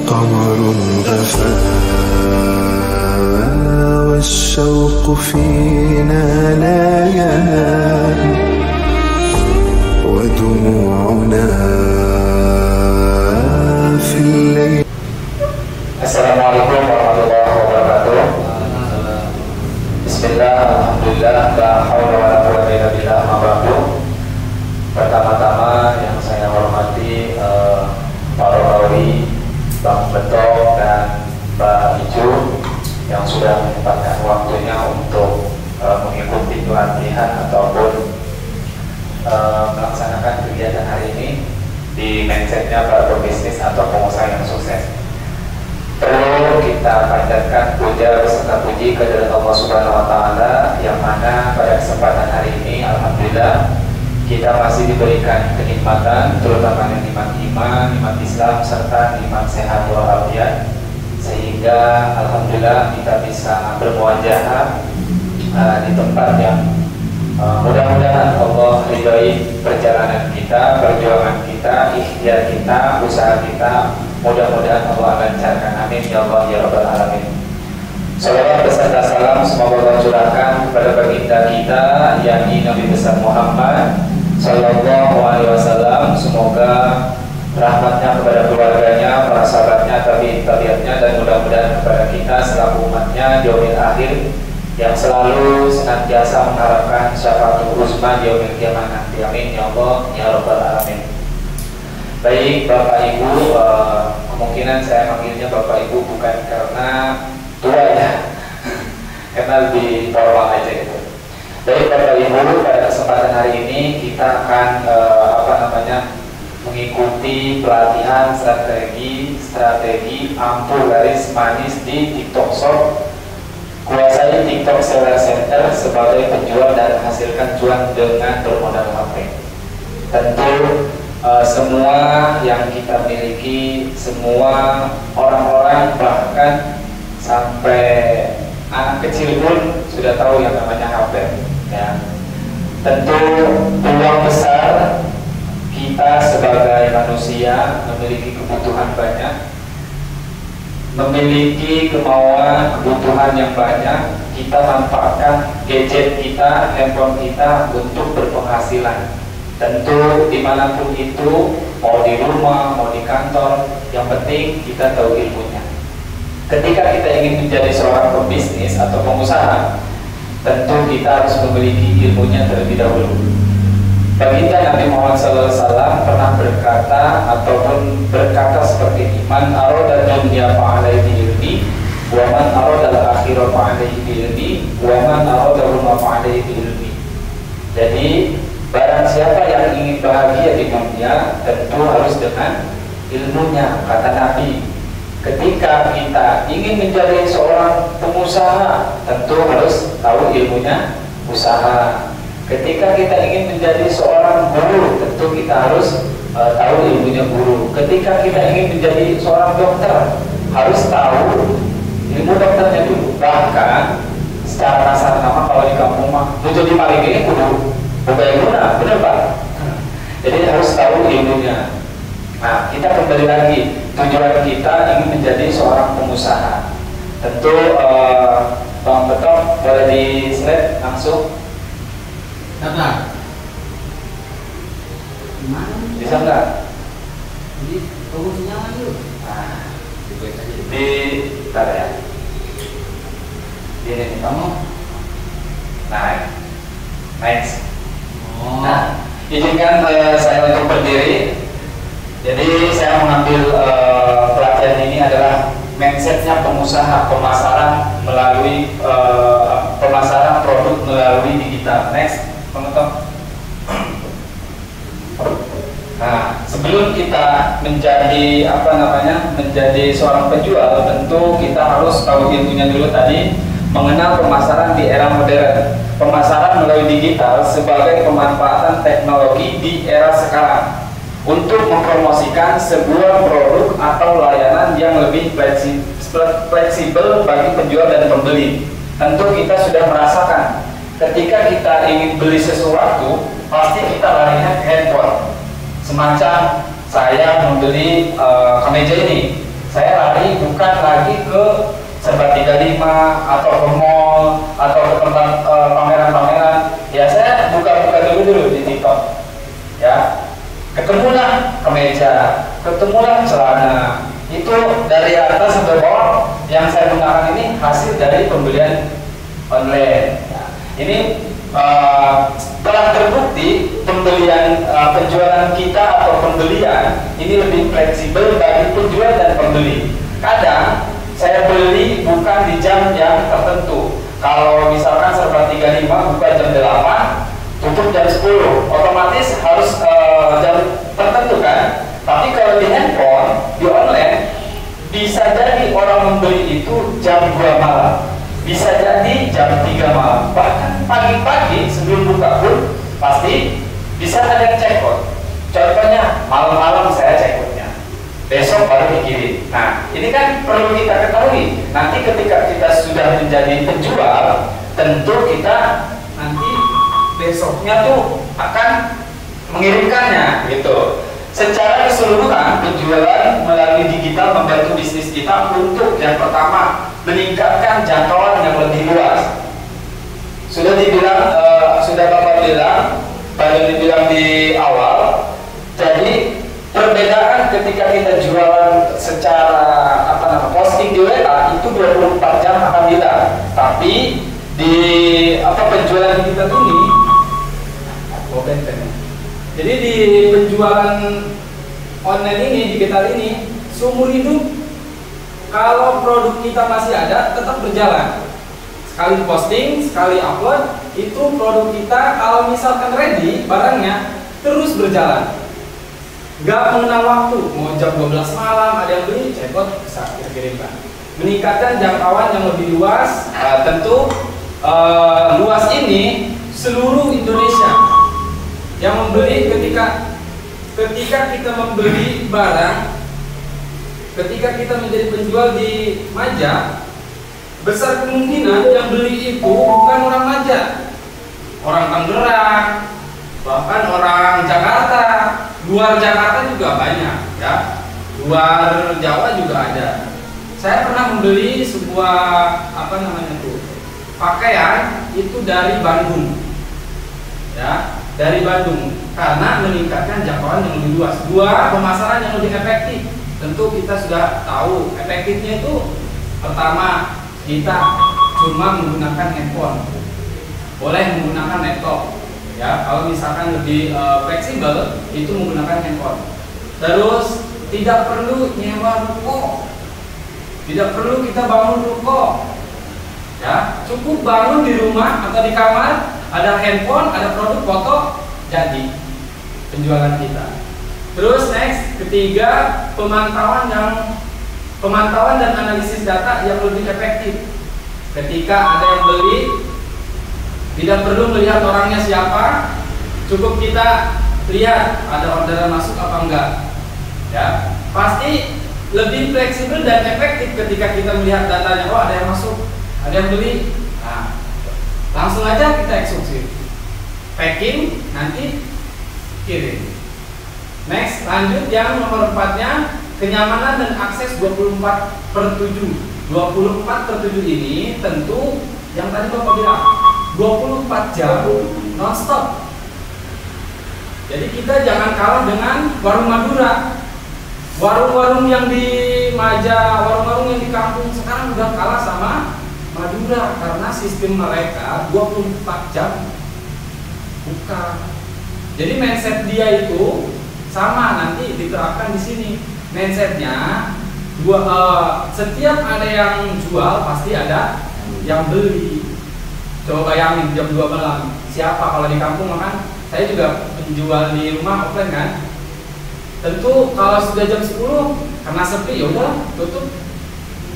قمر غفا والشوق فينا لا ينام ودموعنا في الليل. Assalamualaikum warahmatullahi wabarakatuh. Bismillah, alhamdulillah, la haula wala quwwata illa billah, ma ba'du. Pertama-tama yang saya hormati Pak Romawi, Bang Beto, dan Mbak Icu yang sudah menyempatkan waktunya untuk mengikuti pelatihan ataupun melaksanakan kegiatan hari ini di mindsetnya para pebisnis atau pengusaha yang sukses. Perlu kita panjatkan puja beserta puji kehadirat Allah Subhanahu wa Ta'ala, yang mana pada kesempatan hari ini alhamdulillah kita masih diberikan kenikmatan, terutama nikmat iman, nikmat Islam, serta nikmat sehat walafiat, sehingga alhamdulillah kita bisa bermuajahah di tempat yang mudah-mudahan Allah ridhoi perjalanan kita, perjuangan kita, ikhtiar kita, usaha kita. Mudah-mudahan Allah lancarkan, amin ya Allah ya Rabbal Alamin. Salawat beserta salam semoga Allah curahkan kepada baginda kita yakni Nabi besar Muhammad Sallallahu Alaihi Wasallam. Semoga rahmatnya kepada keluarganya, para sahabatnya, tabi'atnya, dan mudah-mudahan kepada kita selaku umatnya di yaumil akhir yang selalu senantiasa mengharapkan syafaatul uzma di yaumil qiyamah nanti, amin ya Allah ya Rabbal Alamin. Baik Bapak Ibu, kemungkinan saya manggilnya Bapak Ibu bukan karena tua ya, karena lebih formal aja gitu. Baik Bapak Ibu, pada kesempatan hari ini kita akan mengikuti pelatihan strategi ampuh garis manis di TikTok Shop. Kuasai TikTok Seller Center sebagai penjual dan hasilkan cuan dengan bermodal HP. Tentu semua yang kita miliki, semua orang-orang bahkan sampai anak kecil pun sudah tahu yang namanya HP ya. Tentu peluang besar kita sebagai manusia memiliki kebutuhan banyak, memiliki kemauan, kebutuhan yang banyak. Kita manfaatkan gadget kita, handphone kita untuk berpenghasilan. Tentu dimanapun itu, mau di rumah, mau di kantor, yang penting kita tahu ilmunya. Ketika kita ingin menjadi seorang pebisnis atau pengusaha, tentu kita harus memiliki ilmunya terlebih dahulu. Baginda Nabi Muhammad SAW pernah berkata ataupun berkata seperti ini, man aroda dunya fa'alaihi ilmi, wa man aroda al-akhirah fa'alaihi ilmi, wa man aroda rumah fa'alaihi ilmi. Jadi barang siapa yang ingin bahagia di dunia tentu harus dengan ilmunya, kata Nabi. Ketika kita ingin menjadi seorang pengusaha tentu harus tahu ilmunya usaha. Ketika kita ingin menjadi seorang guru tentu kita harus tahu ilmunya guru. Ketika kita ingin menjadi seorang dokter harus tahu ilmu dokternya dulu. Bahkan secara kasar nama kalau di kampung mah menjadi paling ini kudu bagaimana, benar Pak? Jadi harus tahu ilmunya. Nah, kita kembali lagi, tujuan kita ingin menjadi seorang pengusaha. Tentu Bang Betok boleh di slide langsung. Apa? Bisa nggak? Jadi fokusnya apa dulu? Nah, di tada ya. Ini nih kamu. Nah, next. Nah, izinkan saya untuk berdiri. Jadi saya mengambil pelatihan ini adalah mindsetnya pengusaha, pemasaran melalui pemasaran produk melalui digital. Next, penonton. Nah, sebelum kita menjadi menjadi seorang penjual, tentu kita harus tahu ilmunya dulu tadi, mengenal pemasaran di era modern. Pemasaran melalui digital sebagai pemanfaatan teknologi di era sekarang untuk mempromosikan sebuah produk atau layanan yang lebih fleksibel bagi penjual dan pembeli. Tentu kita sudah merasakan ketika kita ingin beli sesuatu pasti kita larinya ke handphone. Semacam saya membeli kemeja ini, saya cari bukan lagi ke Serba 35 atau ke mall atau ke tempat pameran-pameran. Ya saya buka-buka dulu di TikTok. Ya, ketemulah kemeja, ketemulah celana. Itu dari atas sampai bawah yang saya gunakan ini hasil dari pembelian online. Ya, ini telah terbukti penjualan kita atau pembelian ini lebih fleksibel bagi penjual dan pembeli. Kadang saya beli bukan di jam yang tertentu. Kalau misalkan Serba 35 buka jam 8, tutup jam 10, otomatis harus jam tertentu kan. Tapi kalau di handphone, di online, bisa jadi orang membeli itu jam 2 malam, bisa jadi jam 3 malam, bahkan pagi-pagi sebelum buka pun pasti bisa ada yang check out. Contohnya malam-malam saya check outnya, besok baru dikirim. Nah, ini kan perlu kita ketahui. Nanti ketika kita sudah menjadi penjual, tentu kita nanti besoknya tuh akan mengirimkannya gitu. Secara keseluruhan, penjualan melalui digital membantu bisnis kita untuk yang pertama meningkatkan jangkauan yang lebih luas. Sudah dibilang, sudah Bapak bilang, Pak dibilang di awal. Jadi perbedaan ketika kita jualan secara posting di WA itu 24 jam akan hilang. Tapi di penjualan kita ini, jadi di penjualan online ini, digital ini, seumur hidup kalau produk kita masih ada tetap berjalan. Sekali posting, sekali upload, itu produk kita kalau misalkan ready barangnya terus berjalan. Gak mengenal waktu, mau jam 12 malam ada yang beli, cekot bisa kita kirimkan. Meningkatkan jangkauan yang lebih luas, tentu luas ini seluruh Indonesia. Yang membeli ketika kita membeli barang, ketika kita menjadi penjual di Maja, besar kemungkinan yang beli itu bukan orang Maja, orang Tangerang, bahkan orang Jakarta. Luar Jakarta juga banyak, ya. Luar Jawa juga ada. Saya pernah membeli sebuah pakaian itu dari Bandung, ya, dari Bandung, karena meningkatkan jangkauan yang lebih luas. Dua, pemasaran yang lebih efektif. Tentu kita sudah tahu efektifnya itu pertama kita cuma menggunakan handphone, boleh menggunakan laptop. Ya, kalau misalkan lebih fleksibel itu menggunakan handphone. Terus tidak perlu nyewa ruko, tidak perlu kita bangun ruko. Ya, cukup bangun di rumah atau di kamar, ada handphone, ada produk foto, jadi penjualan kita. Terus next, ketiga, pemantauan dan analisis data yang lebih efektif. Ketika ada yang beli, tidak perlu melihat orangnya siapa, cukup kita lihat ada orderan masuk apa enggak. Ya, pasti lebih fleksibel dan efektif ketika kita melihat datanya. Oh, ada yang masuk, ada yang beli. Nah, langsung aja kita eksekusi, packing, nanti kirim. Next, lanjut yang nomor 4-nya, kenyamanan dan akses 24/7. 24/7 ini tentu yang tadi Bapak bilang 24 jam non-stop. Jadi kita jangan kalah dengan warung Madura. Warung-warung yang di Maja, warung-warung yang di kampung sekarang udah kalah sama Madura karena sistem mereka 24 jam buka. Jadi mindset dia itu sama, nanti diterapkan di sini. Mindsetnya setiap ada yang jual pasti ada yang beli. Coba bayangin jam 2 malam, siapa kalau di kampung makan? Saya juga menjual di rumah offline kan. Tentu kalau sudah jam 10 karena sepi ya udah tutup.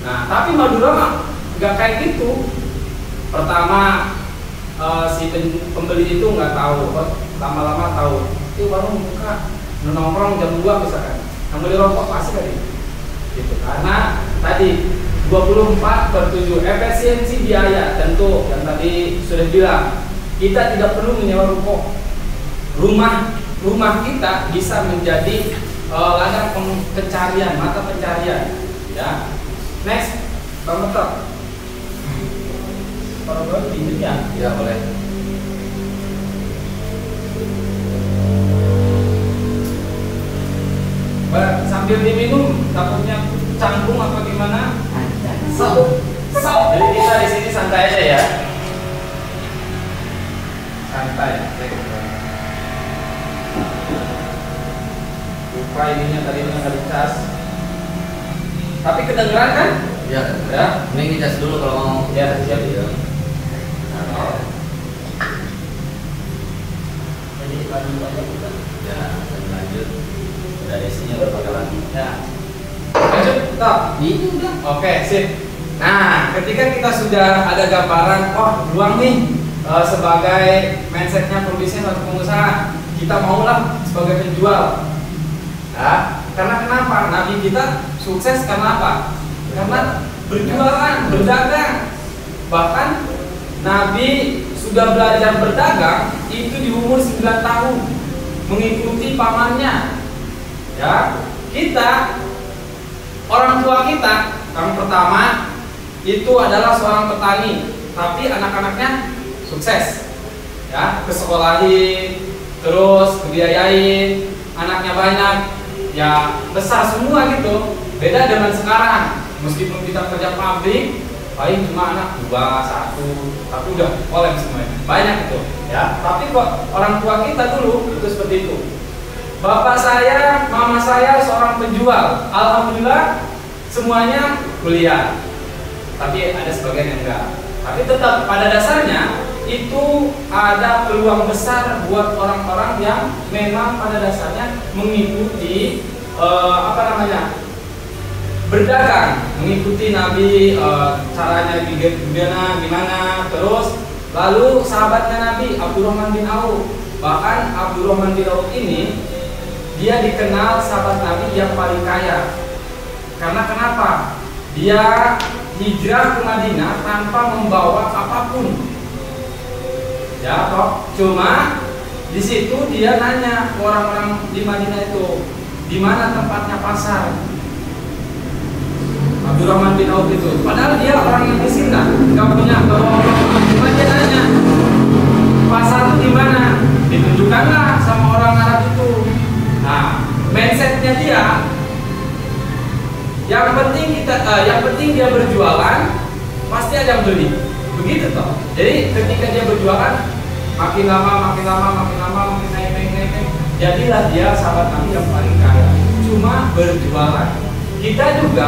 Nah, tapi Madura mah nggak kayak gitu. Pertama si pembeli itu nggak tahu, lama-lama tahu. Itu warung buka, nongkrong jam 2 misalkan. Yang beli rokok pasti kali. Gitu. Karena tadi 24/7 efisiensi biaya, tentu yang tadi sudah bilang kita tidak perlu menyewa ruko. Rumah kita bisa menjadi ladang pencarian, mata pencarian. Ya. Next, Bang Betok. Kalau boleh pinjam ya? Ya boleh. Sambil diminum, takutnya canggung apa gimana? So. Jadi kita di sini santai aja ya. Santai. Lupa ininya tadi nggak dicas. Tapi kedengeran kan? Ya, Ya. ini ngecas dulu kalau mau. Ya, siap. Ya. Jadi lanjut aja kita. Ya, dan lanjut. Udah isinya udah pakai lagi. Ya. Lanjut, stop. Ini udah. Oke, sip. Nah, ketika kita sudah ada gambaran, oh peluang nih sebagai mindsetnya pebisnis atau pengusaha, kita maulah sebagai penjual. Ya, karena kenapa? Nabi kita sukses karena apa? Karena berjualan, berdagang. Bahkan Nabi sudah belajar berdagang itu di umur 9 tahun, mengikuti pamannya. Ya, kita orang tua kita yang pertama itu adalah seorang petani, tapi anak-anaknya sukses, ya, kesekolahin, terus kebiayain, anaknya banyak, ya besar semua gitu. Beda dengan sekarang, meskipun kita kerja pabrik, paling cuma anak 2, 1, tapi udah kolem semuanya, banyak itu, ya. Tapi kok orang tua kita dulu itu seperti itu. Bapak saya, mama saya seorang penjual, alhamdulillah semuanya kuliah. Tapi ada sebagian yang enggak. Tapi tetap pada dasarnya itu ada peluang besar buat orang-orang yang memang pada dasarnya mengikuti berdagang, mengikuti Nabi, caranya gimana, terus lalu sahabatnya Nabi Abdurrahman bin Auf. Bahkan Abdurrahman bin Auf ini dia dikenal sahabat Nabi yang paling kaya. Karena kenapa? Dia hijrah ke Madinah tanpa membawa apapun. Ya, toh. Cuma di situ dia nanya ke orang-orang di Madinah itu, di mana tempatnya pasar. Abdurrahman bin Auf itu, padahal dia orang yang miskin kan, nggak punya cuma dia nanya, pasar itu di mana? Ditunjukkanlah sama orang Arab itu. Nah, mindsetnya dia, yang penting dia berjualan, pasti ada yang beli. Begitu toh. Jadi ketika dia berjualan, makin lama makin naik. Jadilah dia sahabat Nabi yang paling kaya. Cuma berjualan. Kita juga